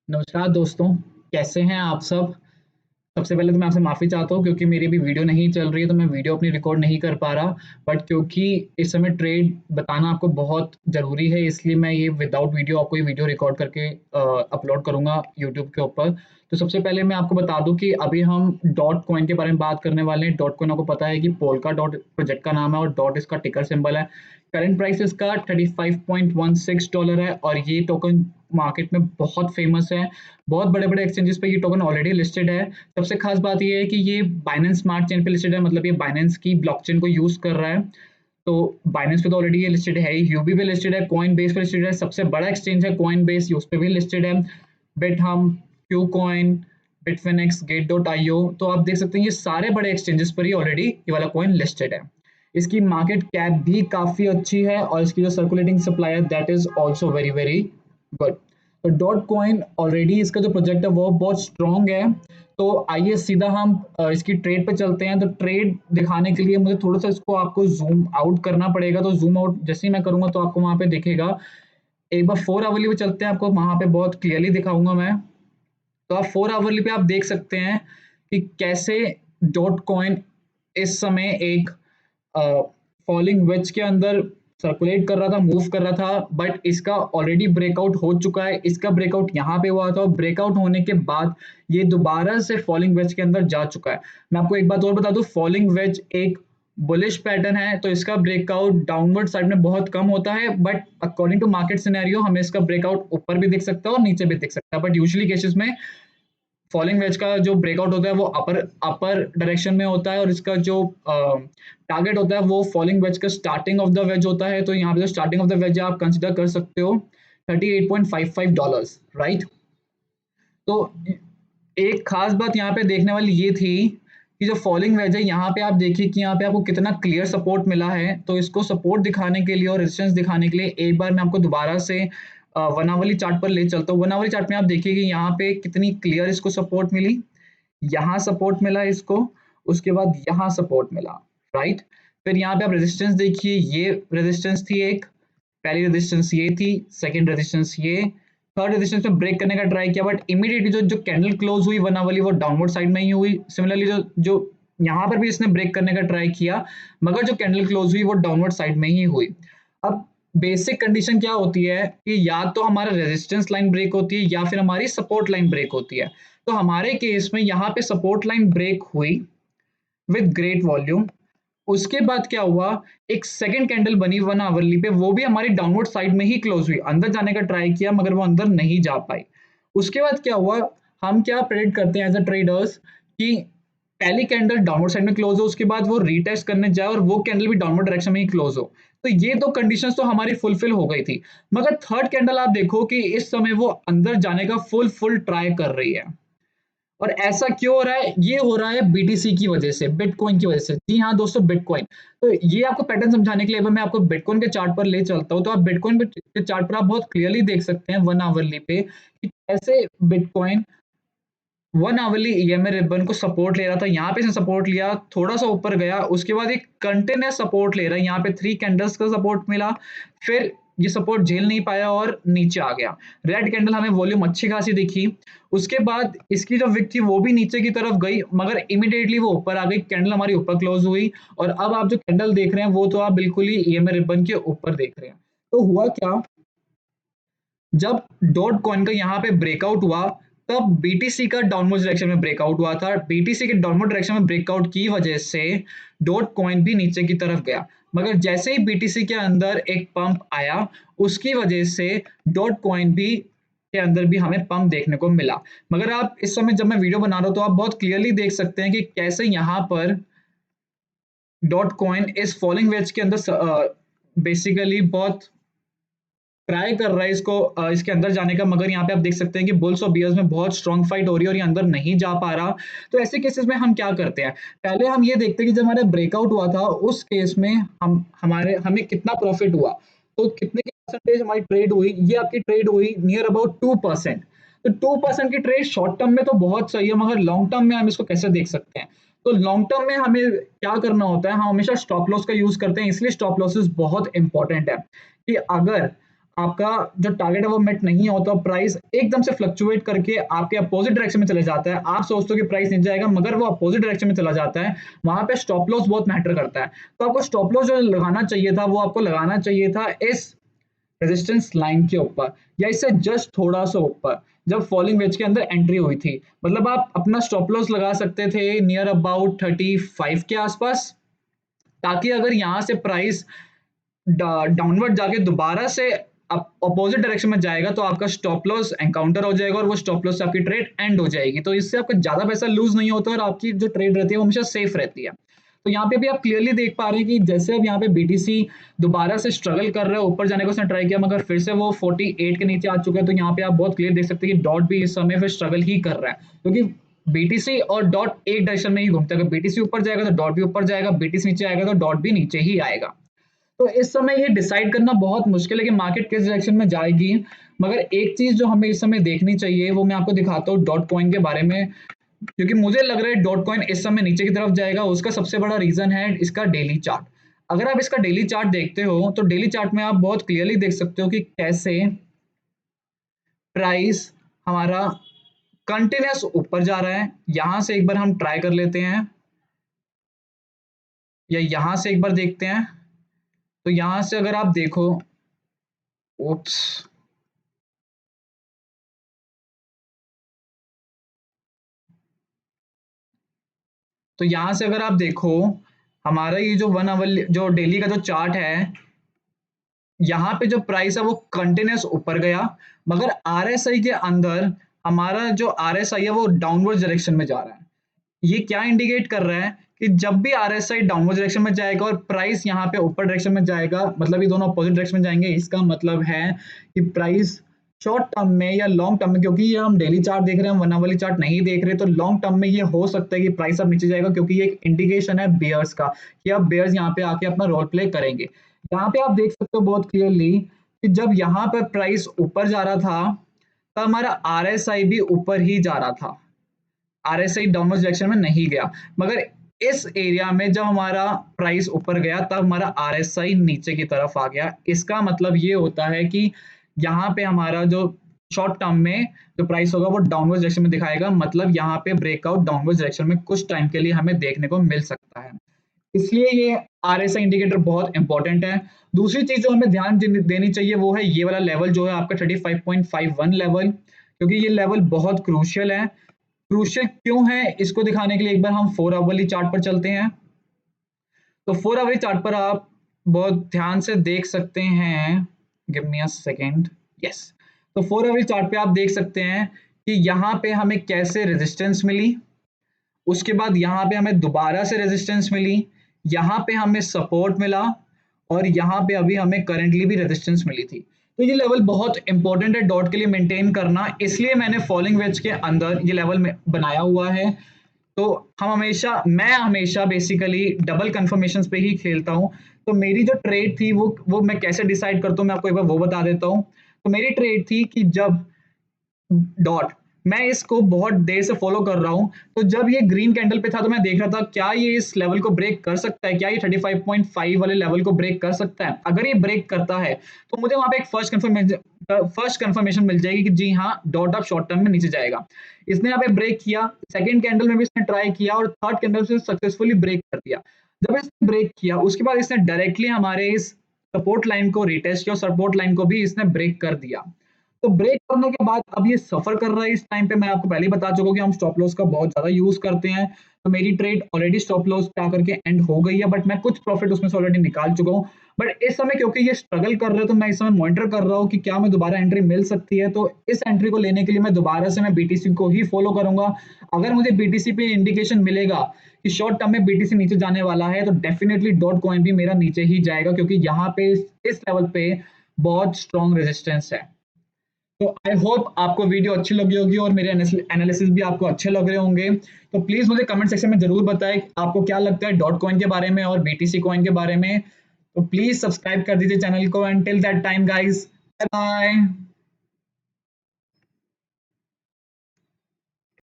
नमस्कार दोस्तों, कैसे हैं आप सब? सबसे पहले तो मैं आपसे माफ़ी चाहता हूँ क्योंकि मेरी अभी वीडियो नहीं चल रही है, तो मैं वीडियो अपनी रिकॉर्ड नहीं कर पा रहा। बट क्योंकि इस समय ट्रेड बताना आपको बहुत ज़रूरी है, इसलिए मैं ये विदाउट वीडियो आपको ये वीडियो रिकॉर्ड करके अपलोड करूँगा यूट्यूब के ऊपर। तो सबसे पहले मैं आपको बता दूँ कि अभी हम डॉट कॉइन के बारे में बात करने वाले हैं। डॉट कॉइन आपको पता है कि पोल्का डॉट प्रोजेक्ट का नाम है और डॉट इसका टिकर सिंबल है। करंट प्राइस इसका $35.16 है और ये टोकन मार्केट में बहुत फेमस है। बहुत बड़े-बड़े एक्सचेंजेस पे ये टोकन ऑलरेडी लिस्टेड है। सबसे खास बात ये है कि ये बाइनेंस स्मार्ट चेन पे लिस्टेड है, मतलब ये बाइनेंस की ब्लॉकचेन को यूज़ कर रहा है। तो बाइनेंस पे तो ऑलरेडी ये लिस्टेड है ही, ह्यूबी पे लिस्टेड है, कॉइनबेस पे लिस्टेड है, सबसे बड़ा एक्सचेंज है कॉइनबेस, उस पे भी लिस्टेड है। बिटहम, क्यूकॉइन, बिटफिनेक्स, गेट.io, तो आप देख सकते हैं ये सारे बड़े एक्सचेंजेस पर ही ऑलरेडी ये वाला कॉइन लिस्टेड है। इसकी मार्केट कैप भी काफ़ी अच्छी है और इसकी जो सर्कुलेटिंग सप्लाई है that is also very very good. तो डॉट कॉइन ऑलरेडी इसका जो प्रोजेक्ट है वो बहुत स्ट्रॉन्ग है। तो आइए सीधा हम इसकी ट्रेड पे चलते हैं। तो ट्रेड दिखाने के लिए मुझे थोड़ा सा इसको आपको जूम आउट करना पड़ेगा। तो जूम आउट जैसे ही मैं करूंगा तो आपको वहां पे दिखेगा। एक बार 4 आवरली पे चलते हैं, आपको वहां पे बहुत क्लियरली दिखाऊंगा मैं। तो आप 4 आवरली पे आप देख सकते हैं कि कैसे डॉट कॉइन इस समय एक फॉलिंग वेज के अंदर सर्कुलेट कर रहा था, मूव कर रहा था, बट इसका ऑलरेडी ब्रेकआउट हो चुका है। इसका ब्रेकआउट यहाँ पे हुआ था और ब्रेकआउट होने के बाद ये दोबारा से फॉलिंग वेज के अंदर जा चुका है। मैं आपको एक बात और बता दूं, फॉलिंग वेज एक बुलिश पैटर्न है, तो इसका ब्रेकआउट डाउनवर्ड साइड में बहुत कम होता है, but according to market scenario हमें इसका ब्रेकआउट ऊपर भी दिख सकता है और नीचे भी दिख सकता है। बट यूजुअली केसेस में फॉलिंग वेज का जो ब्रेकआउट होता है वो अपर अपर डायरेक्शन में होता है और इसका जो टारगेट होता है वो फॉलिंग वेज का स्टार्टिंग ऑफ द वेज होता है। तो यहाँ पे जो स्टार्टिंग ऑफ द वेज आप कंसिडर कर सकते हो $38.55, राइट। तो एक खास बात यहाँ पे देखने वाली ये थी कि जो फॉलिंग वेज है यहाँ पे आप देखिए कि यहाँ पे आपको कितना क्लियर सपोर्ट मिला है। तो इसको सपोर्ट दिखाने के लिए और रेजिस्टेंस दिखाने के लिए एक बार मैं आपको दोबारा से 1 आवरली चार्ट पर ले चलता हूँ। 1 आवरली चार्ट में आप देखिए कि यहाँ पे कितनी क्लियर इसको सपोर्ट मिली, यहाँ सपोर्ट मिला इसको, उसके बाद यहाँ सपोर्ट मिला, राइट। फिर यहाँ पे आप रेजिस्टेंस देखिए, ये रेजिस्टेंस थी एक, पहली रेजिस्टेंस ये थी, सेकंड रेजिस्टेंस ये, थर्ड रेजिस्टेंस में ब्रेक करने का ट्राई किया, बट इमीडिएटली जो जो कैंडल क्लोज हुई 1 आवरली वो डाउनवर्ड साइड में ही हुई। सिमिलरली जो जो यहाँ पर भी इसने ब्रेक करने का ट्राई किया, मगर जो कैंडल क्लोज हुई वो डाउनवर्ड साइड में ही हुई। अब बेसिक कंडीशन क्या होती है कि या तो हमारा रेजिस्टेंस लाइन ब्रेक होती है या फिर हमारी सपोर्ट लाइन ब्रेक होती है। तो हमारे केस में यहाँ पे सपोर्ट लाइन ब्रेक हुई विद ग्रेट वॉल्यूम। उसके बाद क्या हुआ, एक सेकंड कैंडल बनी 1 आवरली पे, वो भी हमारी डाउनवर्ड साइड में ही क्लोज हुई। अंदर जाने का ट्राई किया मगर वो अंदर नहीं जा पाई। उसके बाद क्या हुआ, हम क्या प्रेडिक्ट करते हैं एज अ ट्रेडर्स कि पहली कैंडल डाउनवर्ड साइड में क्लोज हो, उसके बाद वो रीटेस्ट करने जाए और वो कैंडल भी डाउनवर्ड डायरेक्शन में ही क्लोज हो। तो ये दो कंडीशंस तो हमारी फुलफिल हो गई थी। मगर थर्ड कैंडल आप देखो कि इस समय वो अंदर जाने का फुल ट्राई कर रही है। और ऐसा क्यों हो रहा है? ये हो रहा है बीटीसी की वजह से, बिटकॉइन की वजह से। जी हाँ दोस्तों, बिटकॉइन। तो ये आपको पैटर्न समझाने के लिए मैं आपको बिटकॉइन के चार्ट पर ले चलता हूँ। तो आप बिटकॉइन के चार्ट पर आप बहुत क्लियरली देख सकते हैं 1 आवरली पे कि कैसे बिटकॉइन 1 आवरली ईएमए रिबन को सपोर्ट ले रहा था। यहाँ पे इसने सपोर्ट लिया, थोड़ा सा ऊपर गया, उसके बाद एक कंटिन्यूस सपोर्ट ले रहा है। यहाँ पे 3 कैंडल्स का सपोर्ट मिला, फिर ये सपोर्ट झेल नहीं पाया और नीचे आ गया। रेड कैंडल हमें वॉल्यूम अच्छी खासी दिखी। उसके बाद इसकी जो विक थी वो भी नीचे की तरफ गई, मगर इमीडिएटली वो ऊपर आ गई। कैंडल हमारी ऊपर क्लोज हुई और अब आप जो कैंडल देख रहे हैं वो तो आप बिल्कुल ही ईएमए रिबन के ऊपर देख रहे हैं। तो हुआ क्या, जब डॉट कॉइन का यहाँ पे ब्रेकआउट हुआ तब बीटीसी का डाउनवर्ड डायरेक्शन में ब्रेकआउट हुआ था। बीटीसी के डाउनवर्ड डायरेक्शन में ब्रेकआउट की वजह से डॉट कॉइन भी नीचे की तरफ गया, मगर जैसे ही बीटीसी के अंदर एक पंप आया उसकी वजह से डॉट कॉइन भी के अंदर भी हमें पंप देखने को मिला। मगर आप इस समय जब मैं वीडियो बना रहा हूं तो आप बहुत क्लियरली देख सकते हैं कि कैसे यहाँ पर डॉट कॉइन इस फॉलिंग वेज के अंदर बेसिकली बहुत ट्राई कर रहा है इसको इसके अंदर जाने का, मगर यहाँ पे आप देख सकते हैं कि बुल्स और बियर्स में बहुत स्ट्रॉन्ग फाइट हो रही है और ये अंदर नहीं जा पा रहा। तो ऐसे केसेस में हम क्या करते हैं, पहले हम ये देखते हैं कि जब हमारा ब्रेकआउट हुआ था उस केस में हमें कितना प्रॉफिट हुआ। तो कितने की परसेंटेज हमारी ट्रेड हुई, ये आपकी ट्रेड हुई नियर अबाउट 2%। तो 2% की ट्रेड शॉर्ट टर्म में तो बहुत सही है, मगर लॉन्ग टर्म में हम इसको कैसे देख सकते हैं। तो लॉन्ग टर्म में हमें क्या करना होता है, हम हमेशा स्टॉप लॉस का यूज करते हैं। इसलिए स्टॉप लॉसेस बहुत इंपॉर्टेंट है कि अगर आपका जो टारगेट है वो मेट नहीं होता, प्राइस एकदम से फ्लक्चुएट करके आपके अपोजिट डायरेक्शन में चले जाता है। आप सोचते हो कि प्राइस नीचे जाएगा मगर वो अपोजिट डायरेक्शन में चला जाता है। वहां पे स्टॉप लॉस बहुत मैटर करता है। तो आपको स्टॉप लॉस जो लगाना चाहिए था वो आपको लगाना चाहिए था इस रेजिस्टेंस लाइन के ऊपर या इससे जस्ट थोड़ा सा ऊपर, जब फॉलिंग वेज के अंदर एंट्री हुई थी। मतलब आप अपना स्टॉप लॉस लगा सकते थे नियर अबाउट 35 के आसपास, ताकि अगर यहाँ से प्राइस डाउनवर्ड जाके दोबारा से अपोजिट डायरेक्शन में जाएगा तो आपका स्टॉप लॉस एनकाउंटर हो जाएगा और वो स्टॉप लॉस से आपकी ट्रेड एंड हो जाएगी। तो इससे आपका ज्यादा पैसा लूज नहीं होता और आपकी जो ट्रेड रहती है वो हमेशा सेफ रहती है। तो यहाँ पे भी आप क्लियरली देख पा रहे हैं कि जैसे अब यहाँ पे बीटीसी दोबारा से स्ट्रगल कर रहा है, ऊपर जाने का उसने ट्राई किया मगर फिर से वो 48 के नीचे आ चुका है। तो यहाँ पे आप बहुत क्लियर देख सकते हैं कि डॉट भी इस समय फिर स्ट्रगल ही कर रहा है, क्योंकि बीटीसी और डॉट एक डायरेक्शन में ही घूमता है। अगर बीटीसी ऊपर जाएगा तो डॉट भी ऊपर जाएगा, बीटीसी नीचे आएगा तो डॉट भी नीचे ही आएगा। तो इस समय ये डिसाइड करना बहुत मुश्किल है कि मार्केट किस डायरेक्शन में जाएगी। मगर एक चीज जो हमें इस समय देखनी चाहिए वो मैं आपको दिखाता हूँ डॉट कॉइन के बारे में, क्योंकि मुझे लग रहा है डॉट कॉइन इस समय नीचे की तरफ जाएगा। उसका सबसे बड़ा रीजन है इसका डेली चार्ट। अगर आप इसका डेली चार्ट देखते हो तो डेली चार्ट में आप बहुत क्लियरली देख सकते हो कि कैसे प्राइस हमारा कंटिन्यूस ऊपर जा रहा है। यहां से एक बार हम ट्राई कर लेते हैं या यहां से एक बार देखते हैं। तो यहां से अगर आप देखो, ओप्स, तो यहां से अगर आप देखो हमारा ये जो 1 आवर जो डेली का जो चार्ट है, यहाँ पे जो प्राइस है वो कंटिन्यूस ऊपर गया मगर आरएसआई के अंदर हमारा जो आरएसआई है वो डाउनवर्ड डायरेक्शन में जा रहा है। ये क्या इंडिकेट कर रहा है कि जब भी आरएसआई डाउनवर्ड डायरेक्शन में जाएगा और प्राइस यहाँ पे ऊपर डायरेक्शन में जाएगा, मतलब ये दोनों अपोजिट डायरेक्शन में जाएंगे, इसका मतलब है कि प्राइस शॉर्ट टर्म में या लॉन्ग टर्म में, क्योंकि ये हम डेली चार्ट देख रहे हैं, हम 1 आवर चार्ट नहीं देख रहे, तो लॉन्ग टर्म में ये हो सकता है कि प्राइस अब नीचे जाएगा, क्योंकि ये एक इंडिकेशन है बेयर्स का कि अब बेयर्स यहाँ पे आके अपना रोल प्ले करेंगे। यहाँ पे आप देख सकते हो बहुत क्लियरली कि जब यहाँ पर प्राइस ऊपर जा रहा था तब हमारा आरएसआई भी ऊपर ही जा रहा था, आरएसआई डाउनवर्ड डायरेक्शन में नहीं गया। मगर इस एरिया में जब हमारा प्राइस ऊपर गया तब हमारा आरएसआई नीचे की तरफ आ गया। इसका मतलब ये होता है कि यहाँ पे हमारा जो शॉर्ट टर्म में जो प्राइस होगा वो डाउनवर्ड डायरेक्शन में दिखाएगा, मतलब यहाँ पे ब्रेकआउट डाउनवर्ड डायरेक्शन में कुछ टाइम के लिए हमें देखने को मिल सकता है। इसलिए ये आरएसआई इंडिकेटर बहुत इंपॉर्टेंट है। दूसरी चीज जो हमें ध्यान देनी चाहिए वो है ये वाला लेवल जो है आपका 35.51 लेवल, क्योंकि ये लेवल बहुत क्रूशियल है। क्रूशियल क्यों है इसको दिखाने के लिए एक बार हम 4 आवरली चार्ट पर चलते हैं। तो 4 आवरली चार्ट पर आप बहुत ध्यान से देख सकते हैं, give me a second, yes. तो 4 आवरली चार्ट पे आप देख सकते हैं कि यहाँ पे हमें कैसे रेजिस्टेंस मिली, उसके बाद यहाँ पे हमें दोबारा से रेजिस्टेंस मिली, यहाँ पे हमें सपोर्ट मिला और यहाँ पे अभी हमें करंटली भी रेजिस्टेंस मिली थी। तो ये लेवल बहुत इंपॉर्टेंट है डॉट के लिए मेंटेन करना, इसलिए मैंने फॉलिंग वेज के अंदर ये लेवल में बनाया हुआ है। तो मैं हमेशा बेसिकली डबल कंफर्मेशन पे ही खेलता हूँ। तो मेरी जो ट्रेड थी वो मैं कैसे डिसाइड करता हूँ मैं आपको एक बार वो बता देता हूँ। तो मेरी ट्रेड थी कि जब डॉट, मैं इसको बहुत देर से फॉलो कर रहा हूं, तो जब ये ग्रीन कैंडल पे था तो मैं देख रहा था क्या ये इस लेवल को ब्रेक कर सकता है, क्या ये 35.5 वाले लेवल को ब्रेक कर सकता है। अगर ये ब्रेक करता है तो मुझे वहां पे एक फर्स्ट कंफर्मेशन मिल जाएगी कि जी हाँ डॉट अब शॉर्ट टर्म में नीचे जाएगा। इसने यहाँ पे ब्रेक किया, सेकेंड कैंडल में भी इसने ट्राई किया और थर्ड कैंडल से सक्सेसफुली ब्रेक कर दिया। जब इसने ब्रेक किया उसके बाद इसने डायरेक्टली हमारे इस सपोर्ट लाइन को रिटेस्ट किया, सपोर्ट लाइन को भी इसने ब्रेक कर दिया। तो ब्रेक करने के बाद अब ये सफर कर रहा है। इस टाइम पे मैं आपको पहले ही बता चुका हूँ कि हम स्टॉप लॉस का बहुत ज्यादा यूज करते हैं। तो मेरी ट्रेड ऑलरेडी स्टॉप लॉस पे आकर के एंड हो गई है, बट मैं कुछ प्रॉफिट उसमें से ऑलरेडी निकाल चुका हूँ। बट इस समय क्योंकि ये स्ट्रगल कर रहे हैं तो मैं इस समय मॉनिटर कर रहा हूँ कि क्या मैं दोबारा एंट्री मिल सकती है। तो इस एंट्री को लेने के लिए मैं दोबारा से मैं बीटीसी को ही फॉलो करूंगा। अगर मुझे बीटीसी पे इंडिकेशन मिलेगा कि शॉर्ट टर्म में बीटीसी नीचे जाने वाला है तो डेफिनेटली डॉट कॉइन भी मेरा नीचे ही जाएगा, क्योंकि यहाँ पे इस लेवल पे बहुत स्ट्रॉन्ग रेजिस्टेंस है। तो आई होप आपको वीडियो अच्छी लगी होगी और मेरे एनालिसिस भी आपको अच्छे लग रहे होंगे। तो प्लीज मुझे कमेंट सेक्शन में जरूर बताएं आपको क्या लगता है डॉट कॉइन के बारे में और बीटीसी कॉइन के बारे में। तो प्लीज सब्सक्राइब कर दीजिए चैनल को। And till that time guys, bye bye.